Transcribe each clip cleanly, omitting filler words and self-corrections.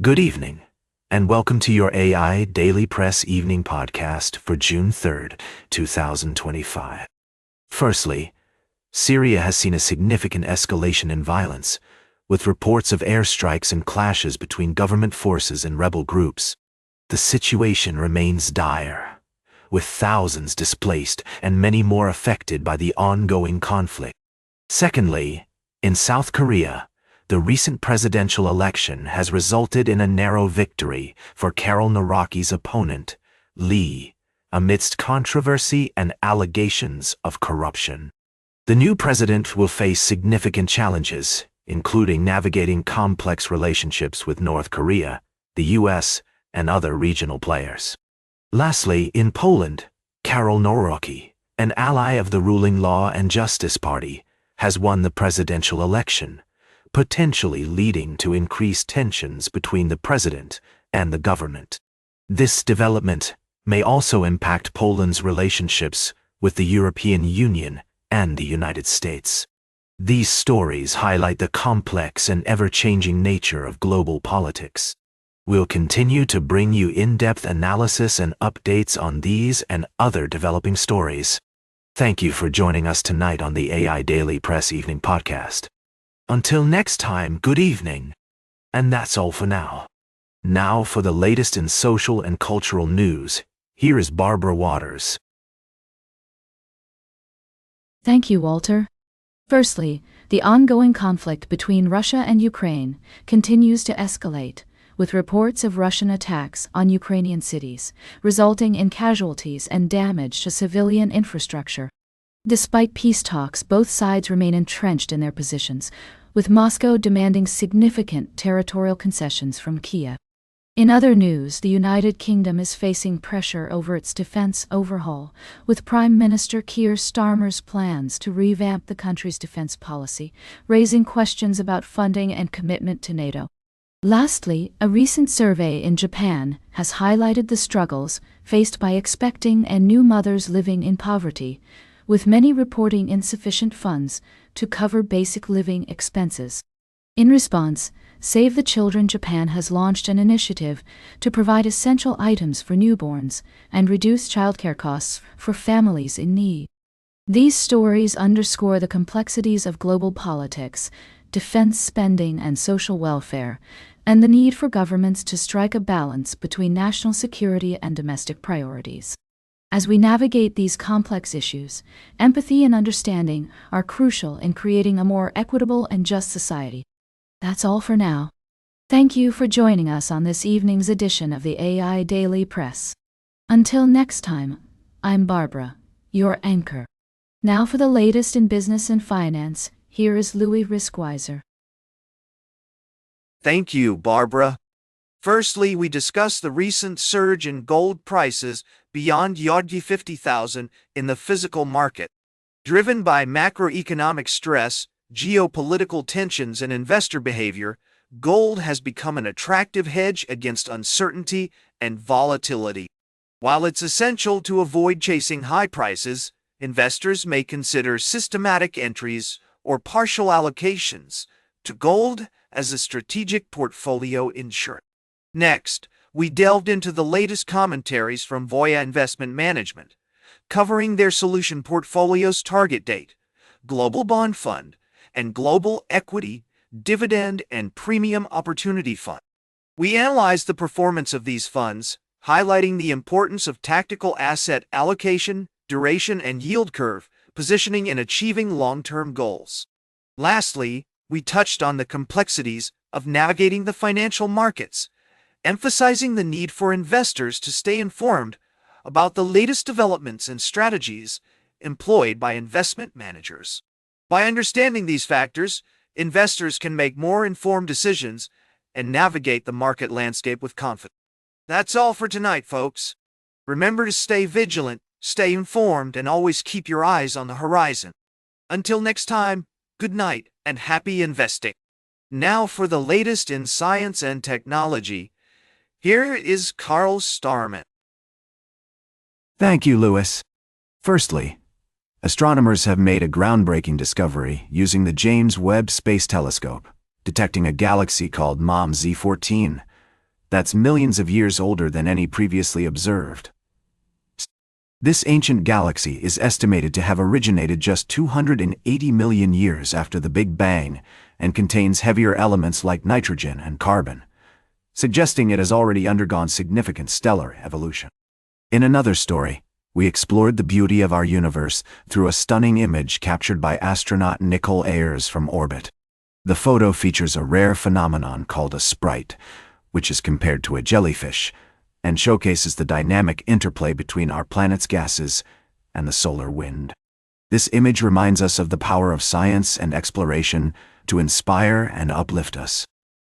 Good evening, and welcome to your AIDailyPress evening podcast for June 3rd, 2025. Firstly, Syria has seen a significant escalation in violence, with reports of airstrikes and clashes between government forces and rebel groups. The situation remains dire, with thousands displaced and many more affected by the ongoing conflict. Secondly, in South Korea, the recent presidential election has resulted in a narrow victory for Karol Nawrocki's opponent, Lee, amidst controversy and allegations of corruption. The new president will face significant challenges, including navigating complex relationships with North Korea, the US, and other regional players. Lastly, in Poland, Karol Nawrocki, an ally of the ruling Law and Justice Party, has won the presidential election, potentially leading to increased tensions between the president and the government. This development may also impact Poland's relationships with the European Union and the United States. These stories highlight the complex and ever-changing nature of global politics. We'll continue to bring you in-depth analysis and updates on these and other developing stories. Thank you for joining us tonight on the AIDailyPress Evening Podcast. Until next time, good evening. And that's all for now. Now for the latest in social and cultural news, here is Barbara Waters. Thank you, Walter. Firstly, the ongoing conflict between Russia and Ukraine continues to escalate, with reports of Russian attacks on Ukrainian cities, resulting in casualties and damage to civilian infrastructure. Despite peace talks, both sides remain entrenched in their positions, with Moscow demanding significant territorial concessions from Kiev. In other news, the United Kingdom is facing pressure over its defense overhaul, with Prime Minister Keir Starmer's plans to revamp the country's defense policy, raising questions about funding and commitment to NATO. Lastly, a recent survey in Japan has highlighted the struggles faced by expecting and new mothers living in poverty, with many reporting insufficient funds to cover basic living expenses. In response, Save the Children Japan has launched an initiative to provide essential items for newborns and reduce childcare costs for families in need. These stories underscore the complexities of global politics, defense spending, and social welfare, and the need for governments to strike a balance between national security and domestic priorities. As we navigate these complex issues, empathy and understanding are crucial in creating a more equitable and just society. That's all for now. Thank you for joining us on this evening's edition of the AI Daily Press. Until next time, I'm Barbara, your anchor. Now for the latest in business and finance, here is Louis Riskweiser. Thank you, Barbara. Firstly, we discuss the recent surge in gold prices beyond Yodgi 50,000 in the physical market. Driven by macroeconomic stress, geopolitical tensions, and investor behavior, gold has become an attractive hedge against uncertainty and volatility. While it's essential to avoid chasing high prices, investors may consider systematic entries or partial allocations to gold as a strategic portfolio insurer. Next, we delved into the latest commentaries from Voya Investment Management, covering their solution portfolio's target date, global bond fund, and global equity, dividend, and premium opportunity fund. We analyzed the performance of these funds, highlighting the importance of tactical asset allocation, duration, and yield curve positioning in achieving long-term goals. Lastly, we touched on the complexities of navigating the financial markets, emphasizing the need for investors to stay informed about the latest developments and strategies employed by investment managers. By understanding these factors, investors can make more informed decisions and navigate the market landscape with confidence. That's all for tonight, folks. Remember to stay vigilant, stay informed, and always keep your eyes on the horizon. Until next time, good night and happy investing. Now for the latest in science and technology, here is Karol Nawrocki. Thank you, Louis. Firstly, astronomers have made a groundbreaking discovery using the James Webb Space Telescope, detecting a galaxy called MOM Z14, That's millions of years older than any previously observed. This ancient galaxy is estimated to have originated just 280 million years after the Big Bang and contains heavier elements like nitrogen and carbon, suggesting it has already undergone significant stellar evolution. In another story, we explored the beauty of our universe through a stunning image captured by astronaut Nicole Ayers from orbit. The photo features a rare phenomenon called a sprite, which is compared to a jellyfish, and showcases the dynamic interplay between our planet's gases and the solar wind. This image reminds us of the power of science and exploration to inspire and uplift us.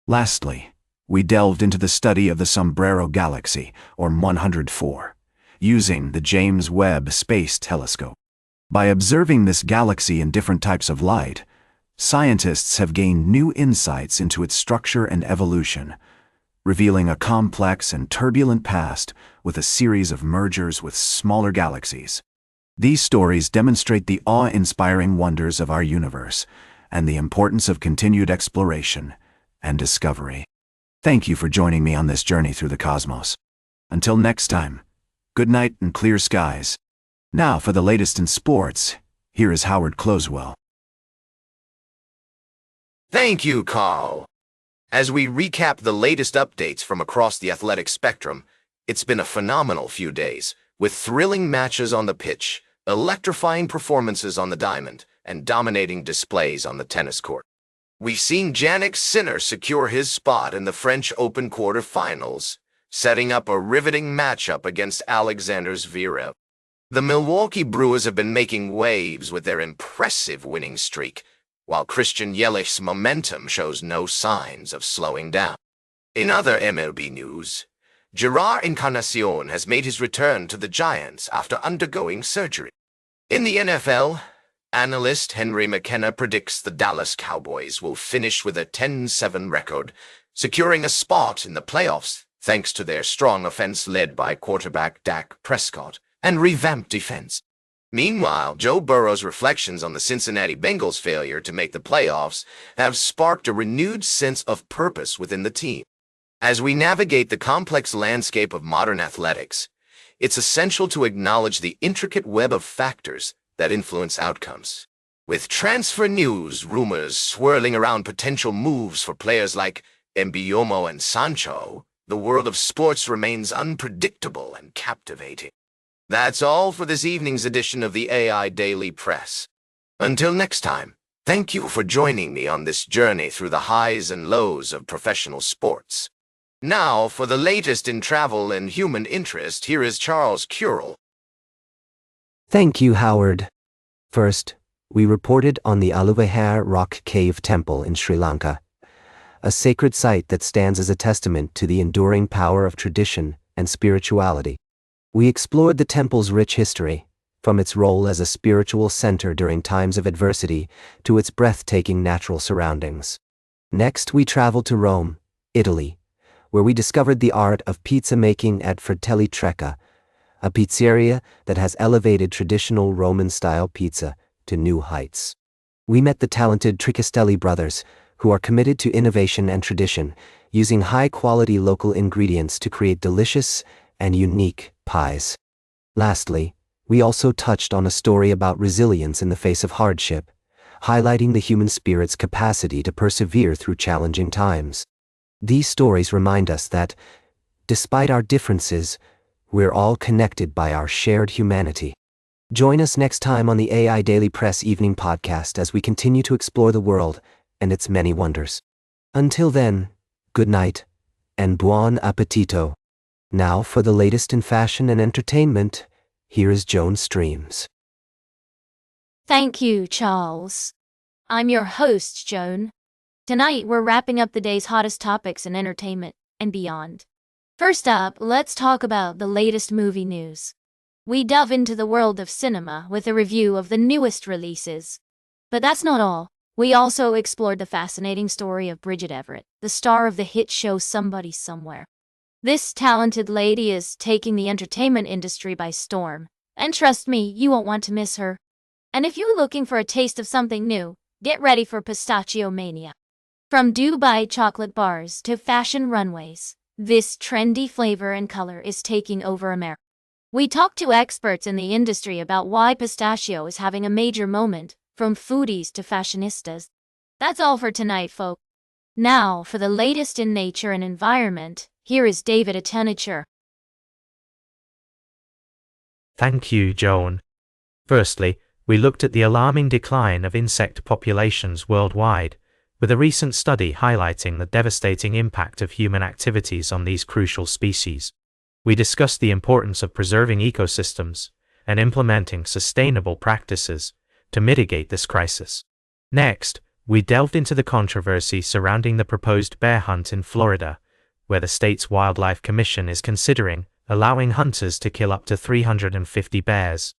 Lastly, we delved into the study of the Sombrero Galaxy, or 104, using the James Webb Space Telescope. By observing this galaxy in different types of light, scientists have gained new insights into its structure and evolution, revealing a complex and turbulent past with a series of mergers with smaller galaxies. These stories demonstrate the awe-inspiring wonders of our universe and the importance of continued exploration and discovery. Thank you for joining me on this journey through the cosmos. Until next time, good night and clear skies. Now for the latest in sports, here is Howard Closewell. Thank you, Karl. As we recap the latest updates from across the athletic spectrum, it's been a phenomenal few days, with thrilling matches on the pitch, electrifying performances on the diamond, and dominating displays on the tennis court. We've seen Jannik Sinner secure his spot in the French Open quarterfinals, setting up a riveting matchup against Alexander Zverev. The Milwaukee Brewers have been making waves with their impressive winning streak, while Christian Yelich's momentum shows no signs of slowing down. In other MLB news, Gerard Encarnacion has made his return to the Giants after undergoing surgery. In the NFL, analyst Henry McKenna predicts the Dallas Cowboys will finish with a 10-7 record, securing a spot in the playoffs thanks to their strong offense led by quarterback Dak Prescott and revamped defense. Meanwhile, Joe Burrow's reflections on the Cincinnati Bengals' failure to make the playoffs have sparked a renewed sense of purpose within the team. As we navigate the complex landscape of modern athletics, it's essential to acknowledge the intricate web of factors that influence outcomes. With transfer news rumors swirling around potential moves for players like Mbeumo and Sancho, the world of sports remains unpredictable and captivating. That's all for this evening's edition of the AI Daily Press. Until next time, thank you for joining me on this journey through the highs and lows of professional sports. Now, for the latest in travel and human interest, here is Charles Curel. Thank you, Howard. First, we reported on the Aluvehar Rock Cave Temple in Sri Lanka, a sacred site that stands as a testament to the enduring power of tradition and spirituality. We explored the temple's rich history, from its role as a spiritual center during times of adversity to its breathtaking natural surroundings. Next, we traveled to Rome, Italy, where we discovered the art of pizza making at Fratelli Trecca, a pizzeria that has elevated traditional Roman-style pizza to new heights. We met the talented Tricastelli brothers, who are committed to innovation and tradition, using high-quality local ingredients to create delicious and unique pies. Lastly, we also touched on a story about resilience in the face of hardship, highlighting the human spirit's capacity to persevere through challenging times. These stories remind us that, despite our differences, we're all connected by our shared humanity. Join us next time on the AI Daily Press Evening Podcast as we continue to explore the world and its many wonders. Until then, good night, and buon appetito. Now for the latest in fashion and entertainment, here is Joan Streams. Thank you, Charles. I'm your host, Joan. Tonight we're wrapping up the day's hottest topics in entertainment and beyond. First up, let's talk about the latest movie news. We delve into the world of cinema with a review of the newest releases. But that's not all. We also explored the fascinating story of Bridget Everett, the star of the hit show Somebody Somewhere. This talented lady is taking the entertainment industry by storm, and trust me, you won't want to miss her. And if you're looking for a taste of something new, get ready for pistachio mania. From Dubai chocolate bars to fashion runways, This trendy flavor and color is taking over America. We talked to experts in the industry about why pistachio is having a major moment, from foodies to fashionistas. That's all for tonight, folks. Now, for the latest in nature and environment, here is David Attenature. Thank you, Joan. Firstly, we looked at the alarming decline of insect populations worldwide, with a recent study highlighting the devastating impact of human activities on these crucial species. We discussed the importance of preserving ecosystems and implementing sustainable practices to mitigate this crisis. Next, we delved into the controversy surrounding the proposed bear hunt in Florida, where the state's Wildlife Commission is considering allowing hunters to kill up to 350 bears.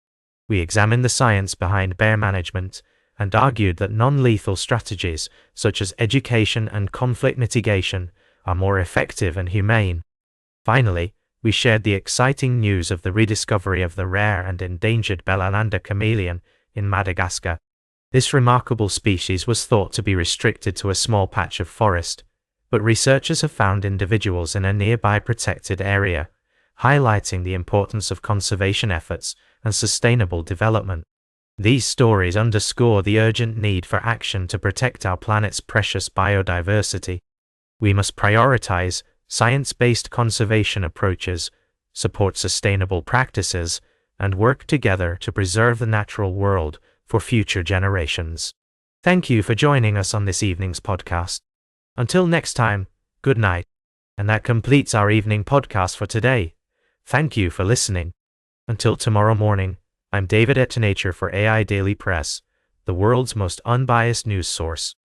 We examined the science behind bear management and argued that non-lethal strategies such as education and conflict mitigation are more effective and humane. Finally, we shared the exciting news of the rediscovery of the rare and endangered Bellalanda chameleon in Madagascar. This remarkable species was thought to be restricted to a small patch of forest, but researchers have found individuals in a nearby protected area, highlighting the importance of conservation efforts and sustainable development. These stories underscore the urgent need for action to protect our planet's precious biodiversity. We must prioritize science-based conservation approaches, support sustainable practices, and work together to preserve the natural world for future generations. Thank you for joining us on this evening's podcast. Until next time, good night. And that completes our evening podcast for today. Thank you for listening. Until tomorrow morning, I'm David Attenature for AI Daily Press, the world's most unbiased news source.